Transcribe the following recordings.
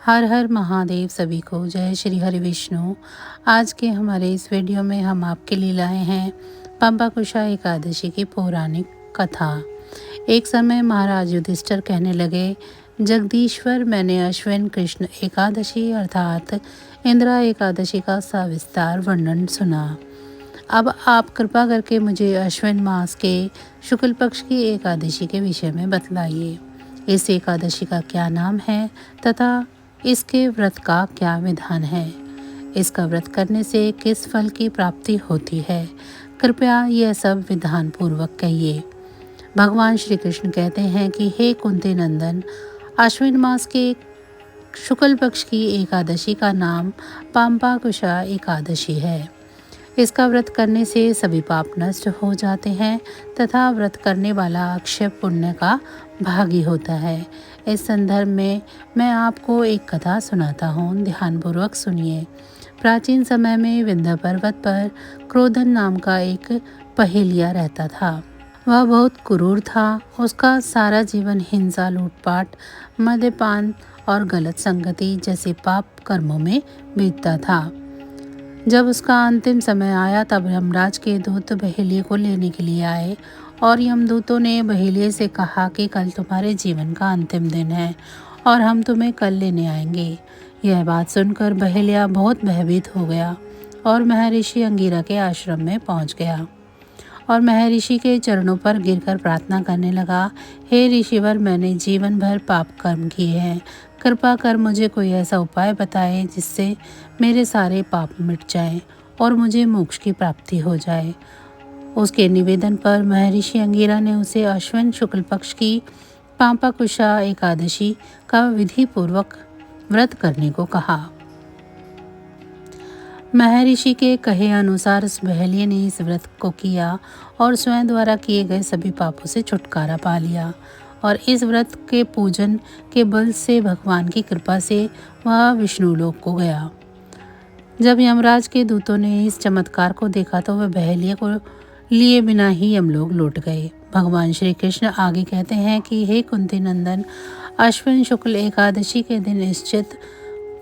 हर हर महादेव सभी को जय श्री हरि विष्णु। आज के हमारे इस वीडियो में हम आपके लिए लाए हैं पंबाकुशा एकादशी की पौराणिक कथा। एक समय महाराज युधिष्ठिर कहने लगे, जगदीश्वर, मैंने अश्विन कृष्ण एकादशी अर्थात इंदिरा एकादशी का सविस्तार वर्णन सुना। अब आप कृपा करके मुझे अश्विन मास के शुक्ल पक्ष की एकादशी के विषय में बतलाइए। इस एकादशी का क्या नाम है तथा इसके व्रत का क्या विधान है? इसका व्रत करने से किस फल की प्राप्ति होती है? कृपया यह सब विधान पूर्वक कहिए। भगवान श्री कृष्ण कहते हैं कि हे कुंती नंदन, अश्विन मास के शुक्ल पक्ष की एकादशी का नाम पंबाकुशा एकादशी है। इसका व्रत करने से सभी पाप नष्ट हो जाते हैं तथा व्रत करने वाला अक्षय पुण्य का भागी होता है। इस संदर्भ में मैं आपको एक कथा सुनाता हूँ, ध्यानपूर्वक सुनिए। प्राचीन समय में विंध्य पर्वत पर क्रोधन नाम का एक पहेलिया रहता था। वह बहुत क्रूर था। उसका सारा जीवन हिंसा, लूटपाट, मद्यपान और गलत संगति जैसे पाप कर्मों में बीतता था। जब उसका अंतिम समय आया तब यमराज के दूत बहेलिये को लेने के लिए आए और यमदूतों ने बहेलिये से कहा कि कल तुम्हारे जीवन का अंतिम दिन है और हम तुम्हें कल लेने आएंगे। यह बात सुनकर बहेलिया बहुत भयभीत हो गया और महर्षि अंगिरा के आश्रम में पहुंच गया और महर्षि के चरणों पर गिरकर प्रार्थना करने लगा, हे ऋषिवर, मैंने जीवन भर पाप कर्म किए हैं। कृपा कर मुझे कोई ऐसा उपाय बताएं जिससे मेरे सारे पाप मिट जाएं और मुझे मोक्ष की प्राप्ति हो जाए। उसके निवेदन पर महर्षि अंगिरा ने उसे अश्विन शुक्ल पक्ष की पंबाकुशा एकादशी का विधि पूर्वक व्रत करने को कहा। महर्षि के कहे अनुसार उस बहेलिये ने इस व्रत को किया और स्वयं द्वारा किए गए सभी पापों से छुटकारा पा लिया और इस व्रत के पूजन के बल से भगवान की कृपा से वह विष्णु लोक को गया। जब यमराज के दूतों ने इस चमत्कार को देखा तो वह बहेलिये को लिए बिना ही यमलोक लौट गए। भगवान श्री कृष्ण आगे कहते हैं कि हे कुंती नंदन, अश्विन शुक्ल एकादशी के दिन निश्चित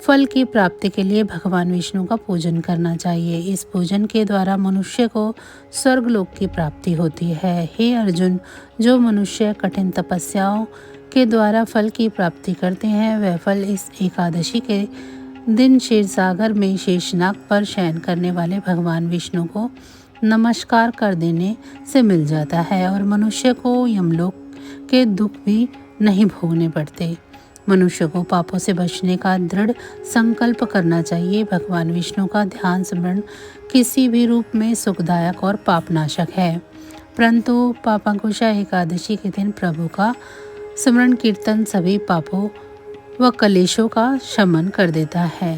फल की प्राप्ति के लिए भगवान विष्णु का पूजन करना चाहिए। इस पूजन के द्वारा मनुष्य को स्वर्गलोक की प्राप्ति होती है। हे अर्जुन, जो मनुष्य कठिन तपस्याओं के द्वारा फल की प्राप्ति करते हैं वह फल इस एकादशी के दिन क्षीरसागर में शेषनाग पर शयन करने वाले भगवान विष्णु को नमस्कार कर देने से मिल जाता है और मनुष्य को यमलोक के दुख भी नहीं भोगने पड़ते। मनुष्य को पापों से बचने का दृढ़ संकल्प करना चाहिए। भगवान विष्णु का ध्यान स्मरण किसी भी रूप में सुखदायक और पापनाशक है, परंतु पंबाकुशा एकादशी के दिन प्रभु का स्मरण कीर्तन सभी पापों व कलेशों का शमन कर देता है।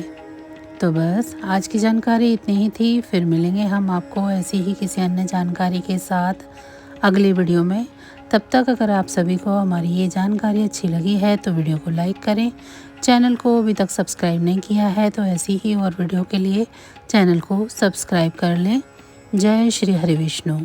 तो बस आज की जानकारी इतनी ही थी। फिर मिलेंगे हम आपको ऐसी ही किसी अन्य जानकारी के साथ अगले वीडियो में। तब तक अगर आप सभी को हमारी ये जानकारी अच्छी लगी है तो वीडियो को लाइक करें। चैनल को अभी तक सब्सक्राइब नहीं किया है तो ऐसी ही और वीडियो के लिए चैनल को सब्सक्राइब कर लें। जय श्री हरि विष्णु।